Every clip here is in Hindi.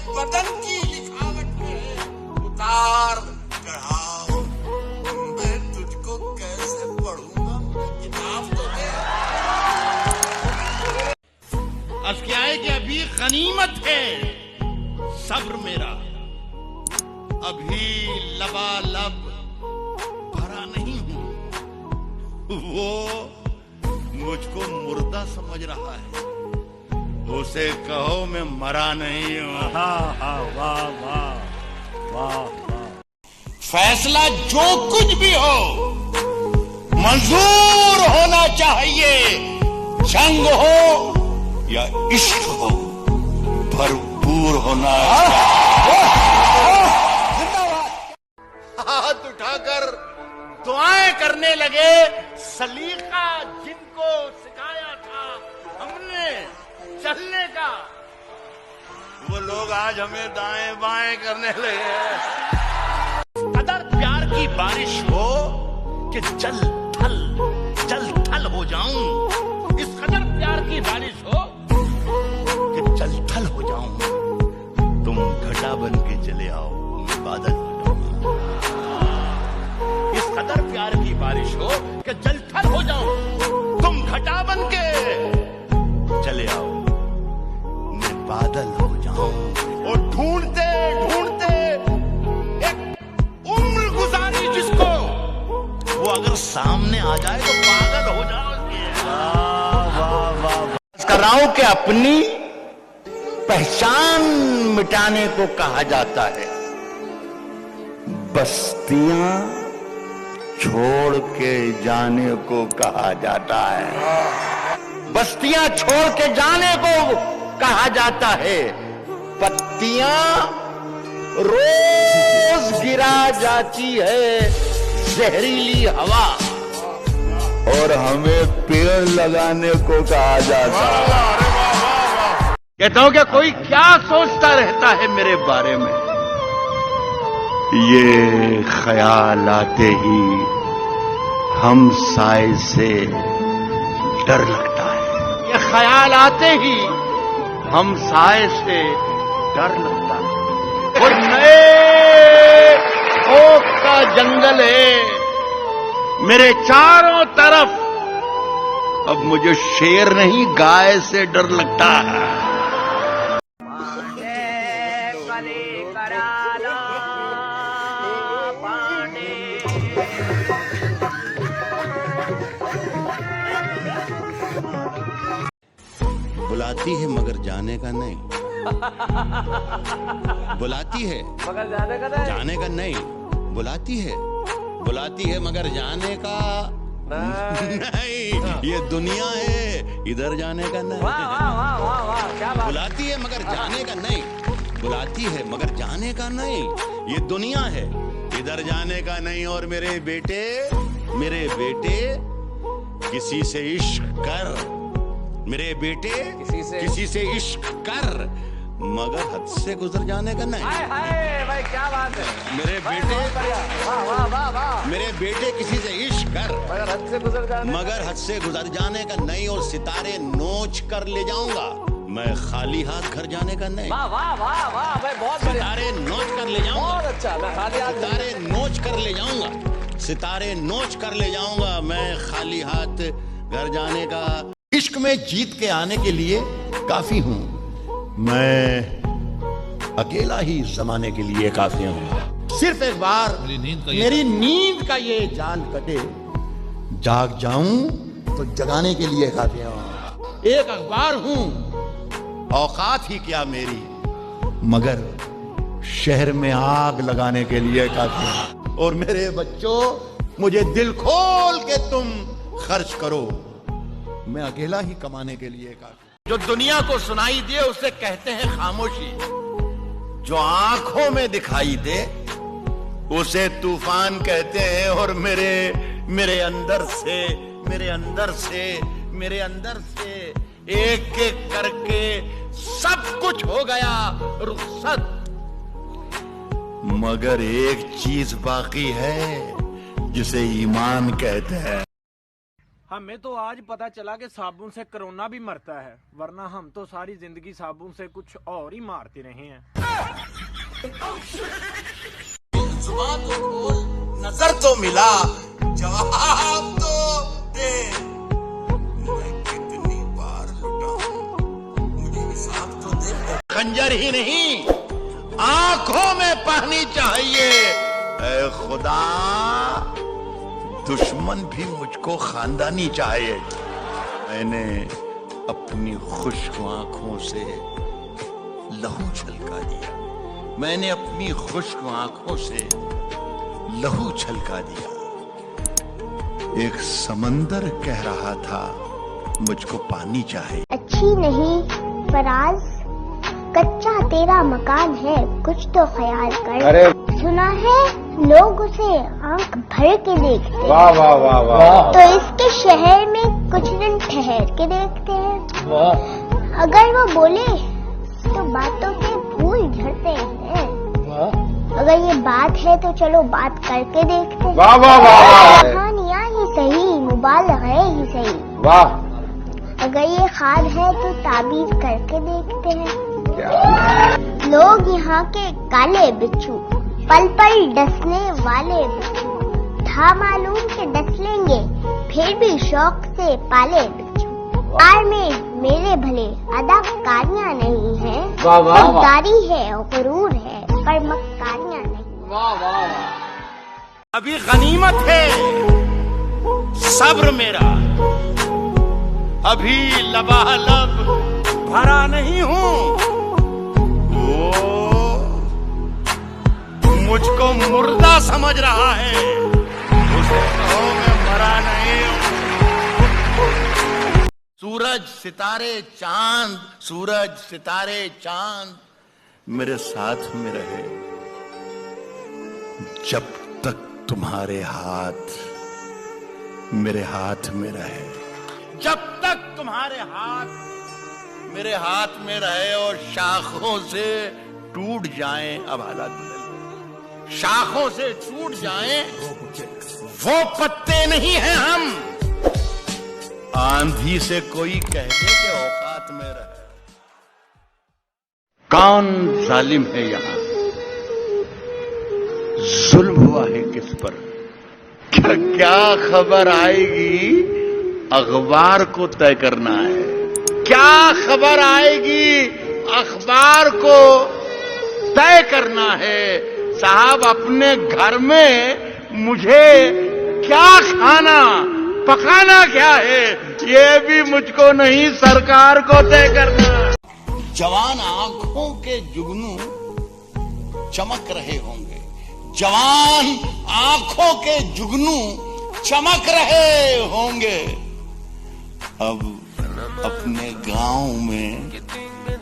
बदन की लिखावट में है उतार चढ़ाव। मैं तुझको कैसे पढ़ूंगा, किताब तो दे। अब क्या है कि अभी गनीमत है सब्र मेरा, अभी लबालब भरा नहीं हूं। वो मुझको मुर्दा समझ रहा है, उसे कहो मैं मरा नहीं हूं। वाह वाह वाह वाह। फैसला जो कुछ भी हो मंजूर होना चाहिए, जंग हो या इश्क हो भरपूर होना चाहिए। हाथ उठाकर दुआएं करने लगे सलीका जिनको सिखाया था हमने चलने का, वो लोग आज हमें दाएं बाएं करने लगे। कदर प्यार की बारिश हो कि जल थल हो जाऊं, इस कदर प्यार की बारिश हो कि जल थल हो जाऊं। तुम घटा बन के चले आओ, मैं बादल हो जाऊंगा। इस कदर प्यार की बारिश हो कि जल थल हो जाऊं, तुम घटा बन के चले आओ, मैं बादल हो जाऊं। और ढूंढते ढूंढते एक उम्र गुजारी जिसको, वो अगर सामने आ जाए तो पागल हो जाओगे। कर रहा हूं कि अपनी पहचान मिटाने को कहा जाता है, बस्तियां छोड़ के जाने को कहा जाता है। बस्तियां छोड़ के जाने को कहा जाता है, पत्तियां रोज गिरा जाती है जहरीली हवा, और हमें पेड़ लगाने को कहा जाता है। कहता हूं कि कोई क्या सोचता रहता है मेरे बारे में, ये ख्याल आते ही हम साए से डर लगता है। ये ख्याल आते ही हम साए से डर लगता है। और नए ओक का जंगल है मेरे चारों तरफ, अब मुझे शेर नहीं गाय से डर लगता है। बुलाती है मगर जाने का नहीं, बुलाती है मगर जाने का नहीं, जाने का नहीं, बुलाती है मगर जाने का नहीं। ये दुनिया है, इधर जाने का नहीं। वाह वाह वाह वाह वाह, क्या बात। बुलाती है मगर जाने का नहीं, बुलाती है मगर जाने का नहीं। ये दुनिया है, इधर जाने का नहीं। और मेरे बेटे किसी से इश्क कर, मेरे बेटे किसी से इश्क कर, मगर हद से गुजर जाने का नहीं। हाय हाय भाई, क्या बात है मेरे बेटे, वाह वाह वाह वाह। मेरे बेटे किसी से इश्क कर, मगर हद से गुजर जाने, मगर हद से गुजर जाने का नहीं। और सितारे नोच कर ले जाऊंगा, मैं खाली हाथ घर जाने का नहीं। वाह वाह वाह वाह भाई, बहुत बढ़िया, सितारे नोच कर ले जाऊंगा, बहुत अच्छा। मैं खाली हाथ, सितारे नोच कर ले जाऊंगा, सितारे नोच कर ले जाऊंगा, मैं खाली हाथ घर जाने का। इश्क में जीत के आने के लिए काफी हूं, मैं अकेला ही जमाने के लिए काफी हूं। सिर्फ एक बार मेरी नींद का ये जान कटे, जाग जाऊं तो जगाने के लिए काफी हूं। एक अखबार हूं, औकात ही क्या मेरी, मगर शहर में आग लगाने के लिए काफी हूं। और मेरे बच्चों, मुझे दिल खोल के तुम खर्च करो, मैं अकेला ही कमाने के लिए काफी। जो दुनिया को सुनाई दे उसे कहते हैं खामोशी, जो आंखों में दिखाई दे उसे तूफान कहते हैं। और मेरे अंदर से एक एक करके सब कुछ हो गया रुखसत, मगर एक चीज बाकी है जिसे ईमान कहते हैं। हमें तो आज पता चला कि साबुन से कोरोना भी मरता है, वरना हम तो सारी जिंदगी साबुन से कुछ और ही मारते रहे हैं। जुबान तो खोल, नजर तो मिला, जवाब तो दे। मैं कितनी बार लुटाऊं, मुझे हिसाब तो दे। खंजर ही नहीं, आंखों में पानी चाहिए। ऐ खुदा, दुश्मन भी मुझको खानदानी चाहिए। मैंने अपनी खुश्क आंखों से लहू छलका दिया। मैंने अपनी खुश्क आंखों से लहू छलका दिया। एक समंदर कह रहा था मुझको पानी चाहिए। अच्छी नहीं फराज, कच्चा तेरा मकान है, कुछ तो ख्याल कर। अरे सुना है लोग उसे आंख भर के देखते वाह वाह वाह वाह तो इसके शहर में कुछ दिन ठहर के देखते हैं। वाह अगर वो बोले तो बातों के फूल झड़ते हैं। वाह अगर ये बात है तो चलो बात करके देखते हैं। वाह वाह वाह कहानियाँ ही सही, मुबालग़े ही सही। वाह अगर ये खाद है तो ताबीर करके देखते हैं। लोग यहाँ के काले बिच्छू, पल पल डसने वाले बिच्छू, था मालूम के डस लेंगे, फिर भी शौक से पाले बिच्छू। प्यार में मेरे भले अदाकारियाँ नहीं है, वाह, वाह, वाह। खुददारी है और गुरूर है, पर मक्कारियाँ नहीं। वाह वाह वाह। अभी गनीमत है सब्र मेरा, अभी लबालब भरा नहीं हूँ। वो मुझको मुर्दा समझ रहा है, उसे कहो मैं मरा नहीं हूँ। सूरज सितारे चांद, सूरज सितारे चांद मेरे साथ में रहे जब तक तुम्हारे हाथ मेरे हाथ में रहे। जब तक तुम्हारे हाथ मेरे हाथ में रहे और शाखों से टूट जाएं, अब हालात बदल गए, शाखों से टूट जाएं, वो पत्ते नहीं हैं हम। आंधी से कोई कह दे कि औकात में रहे। कौन जालिम है यहां, जुल्म हुआ है किस पर? क्या खबर आएगी, अखबार को तय करना है। क्या खबर आएगी, अखबार को तय करना है। साहब अपने घर में मुझे क्या खाना पकाना क्या है, ये भी मुझको नहीं, सरकार को तय करना। जवान आंखों के जुगनू चमक रहे होंगे, जवान आंखों के जुगनू चमक रहे होंगे। अब अपने गांव में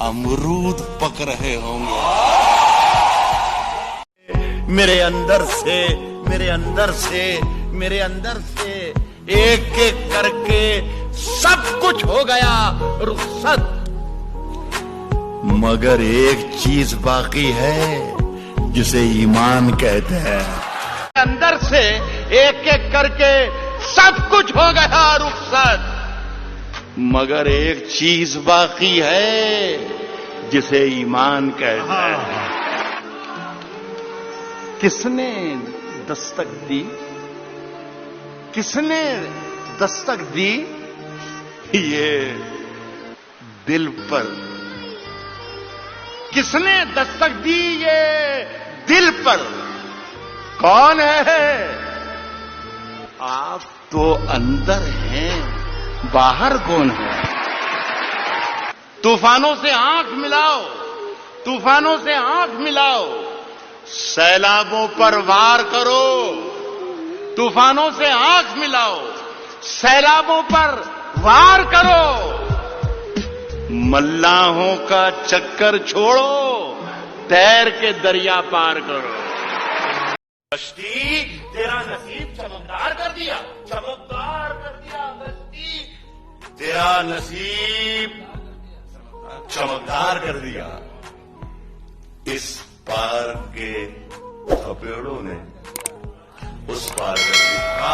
अमरूद पक रहे होंगे। मेरे अंदर से मेरे अंदर से मेरे अंदर से एक एक करके सब कुछ हो गया रुखसत, मगर एक चीज बाकी है जिसे ईमान कहते हैं। अंदर से एक एक करके सब कुछ हो गया रुखसत, मगर एक चीज बाकी है जिसे ईमान कहते हैं। किसने दस्तक दी, किसने दस्तक दी ये दिल पर, किसने दस्तक दी ये दिल पर? कौन है? आप तो अंदर हैं, बाहर कौन है? तूफानों से आंख मिलाओ, तूफानों से आंख मिलाओ, सैलाबों पर वार करो। तूफानों से आंख मिलाओ, सैलाबों पर वार करो। मल्लाहों का चक्कर छोड़ो, तैर के दरिया पार करो। कश्ती तेरा नसीब चमकदार कर दिया, चमकदार कर दिया कश्ती, तेरा नसीब चमकदार कर दिया। इस पार के थपेड़ों ने उस पार कर दिया।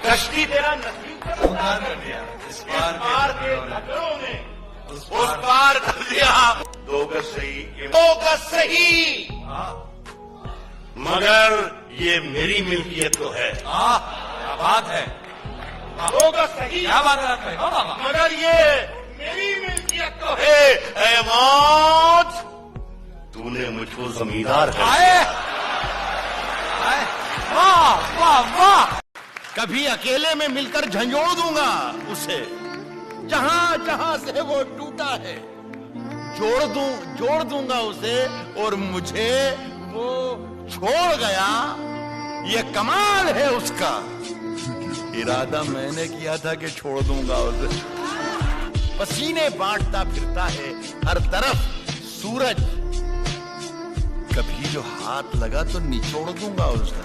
कश्ती तेरा नसीब से उतार कर दिया, इस पार के खतरों ने उस पार कर दिया। 2 गज सही मगर ये मेरी मिल्कियत तो है। क्या बात है, 2 गज सही, क्या बात है बाबा। मगर ये मेरी मिल्कियत तो है। ऐ मौत, तूने मुझको जमींदार कर दिया। वाह वाह वाह। कभी अकेले में मिलकर झंझोड़ दूंगा उसे, जहां जहां से वो टूटा है जोड़ दूंगा उसे, और मुझे वो छोड़ गया। ये कमाल है उसका। इरादा मैंने किया था कि छोड़ दूंगा उसे। पसीने बांटता फिरता है हर तरफ सूरज, कभी जो हाथ लगा तो निचोड़ दूंगा उसका।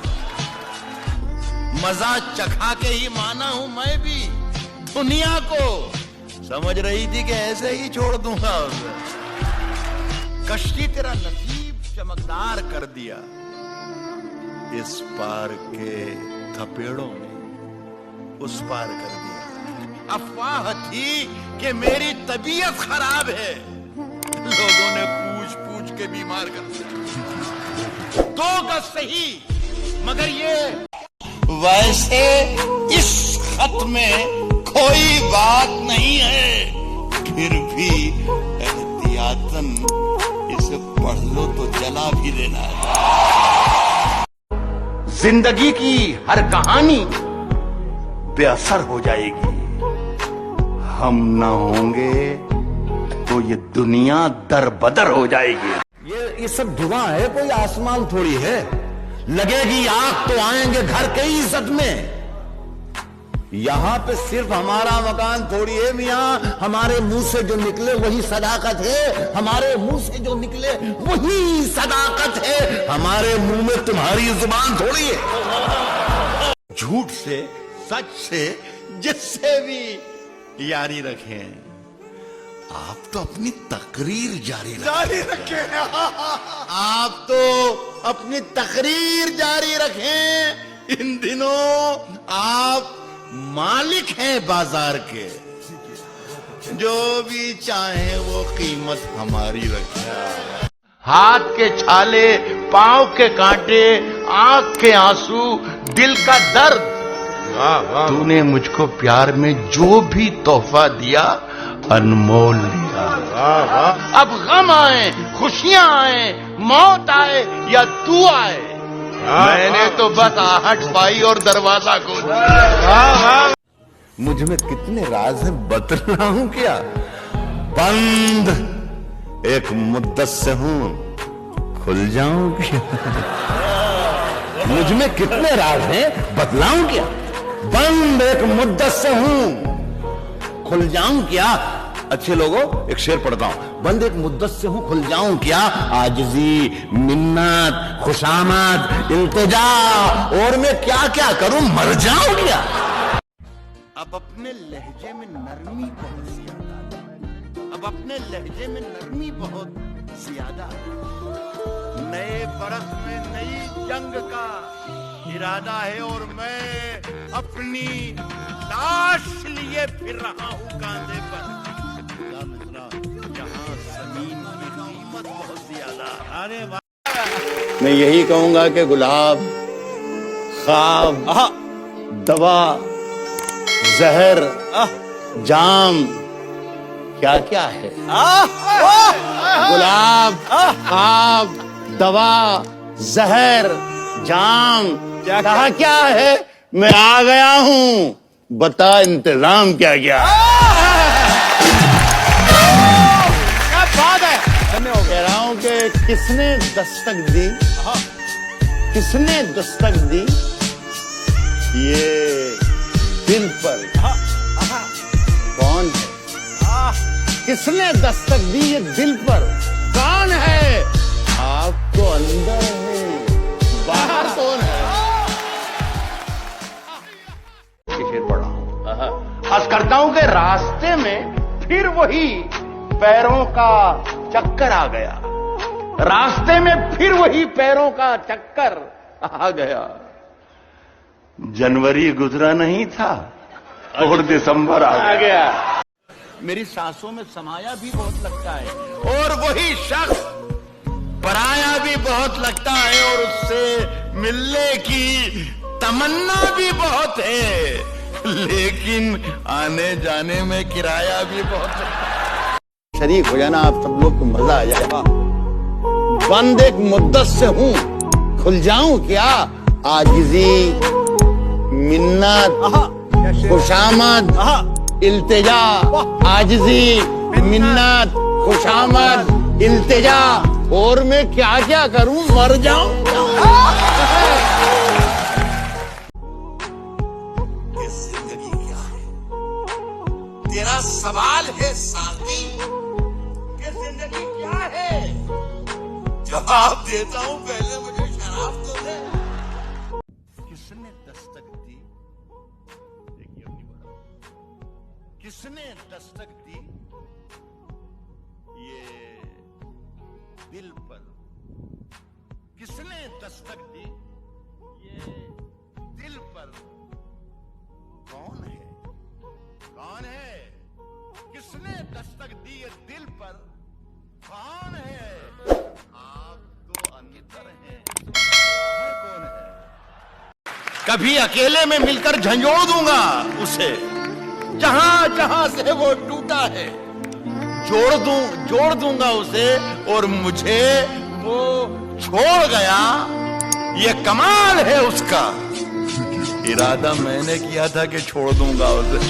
मजा चखा के ही माना हूं मैं भी दुनिया को, समझ रही थी कि ऐसे ही छोड़ दूंगा उसे। कश्ती तेरा नसीब चमकदार कर दिया, इस पार के थपेड़ों ने उस पार कर दिया। अफवाह थी कि मेरी तबीयत खराब है, लोगों ने पूछ के बीमार कर दिया। 2 गज सही मगर ये, वैसे इस खत में कोई बात नहीं है, फिर भी एहतियातन इसे पढ़ लो तो जला भी देना है। जिंदगी की हर कहानी बेअसर हो जाएगी, हम न होंगे तो ये दुनिया दरबदर हो जाएगी। ये सब धुआं है, कोई आसमान थोड़ी है। लगेगी आग तो आएंगे घर के ही इज्जत में। यहां पे सिर्फ हमारा मकान थोड़ी है मियां, हमारे मुंह से जो निकले वही सदाकत है। हमारे मुंह से जो निकले वही सदाकत है। हमारे मुंह में तुम्हारी जुबान थोड़ी है। झूठ से, सच से, जिससे भी यारी रखें। आप तो अपनी तकरीर जारी रखें। आप तो अपनी तकरीर जारी रखें। इन दिनों आप मालिक हैं बाजार के, जो भी चाहे वो कीमत हमारी रखें। हाथ के छाले, पांव के कांटे, आंख के आंसू, दिल का दर्द, तूने मुझको प्यार में जो भी तोहफा दिया अनमोल लिया। अब गम आए, खुशियां आए, मौत आए या तू आए, मैंने तो बस आहट पाई और दरवाजा खोल दिया। मुझ में कितने राज हैं बतला हूं क्या? बंद एक मुद्दत से हूं, खुल जाऊं क्या? मुझ में कितने राज हैं बतलाऊं क्या? बंद एक मुद्दत से हूं, खुल जाऊं क्या? अच्छे लोगों, एक शेर पढ़ता हूं। बंद एक मुद्दत से हूं, खुल जाऊं क्या? आजिजी, मिन्नत, खुशामद, इल्तिजा, और मैं क्या क्या करूं, मर जाऊं क्या? अब अपने लहजे में नरमी बहुत ज्यादा, अब अपने लहजे में नरमी बहुत ज्यादा। नए बरस में नई जंग का इरादा है और मैं अपनी लाश लिए फिर रहा हूं कांधे पर। जहां जमीन की कीमत बहुत ज्यादा। अरे मैं यही कहूंगा कि गुलाब, ख्वाब, दवा, जहर, जाम, क्या क्या है? गुलाब, ख्वाब, दवा, जहर, जाम, क्या क्या है? मैं आ गया हूँ, बता इंतजाम क्या क्या? क्या बात है? कह रहा हूँ कि किसने दस्तक दी, किसने दस्तक दी ये दिल पर? कौन है? किसने दस्तक दी ये दिल पर? कौन है? आप तो अंदर है, बाहर कौन है? शेर पढ़ा हूं। अर्ज करता हूं कि रास्ते में फिर वही पैरों का चक्कर आ गया। रास्ते में फिर वही पैरों का चक्कर आ गया। जनवरी गुजरा नहीं था और दिसंबर आ गया। मेरी सांसों में समाया भी बहुत लगता है और वही शख्स पराया भी बहुत लगता है और उससे मिलने की तमन्ना भी बहुत है, लेकिन आने जाने में किराया भी बहुत लगता है। शरीक हो जाना आप सब लोग को मजा आ जाएगा। बंद एक मुद्दत से हूँ, खुल जाऊं क्या? आजिजी, मिन्नत, खुशामद, इल्तिजा, आजिजी, मिन्नत, खुशामद, इल्तिजा, और मैं क्या क्या करूं, मर जाऊं। ये जिंदगी क्या है? तेरा सवाल है साथी कि जिंदगी क्या है? जवाब देता हूं, पहले मुझे शराब तो दे। किसने दस्तक दी? देखिए अपनी बात, किसने दस्तक दी ये दिल पर? किसने दस्तक दी ये दिल पर? कौन है? कौन है? किसने दस्तक दी ये दिल पर? कौन है? आप तो अंतर हैं, बाहर कौन है? कभी अकेले में मिलकर झंझोड़ दूंगा उसे, जहां जहां से वो टूटा है जोड़ दूंगा उसे, और मुझे वो छोड़ गया, ये कमाल है उसका। इरादा मैंने किया था कि छोड़ दूंगा उसे,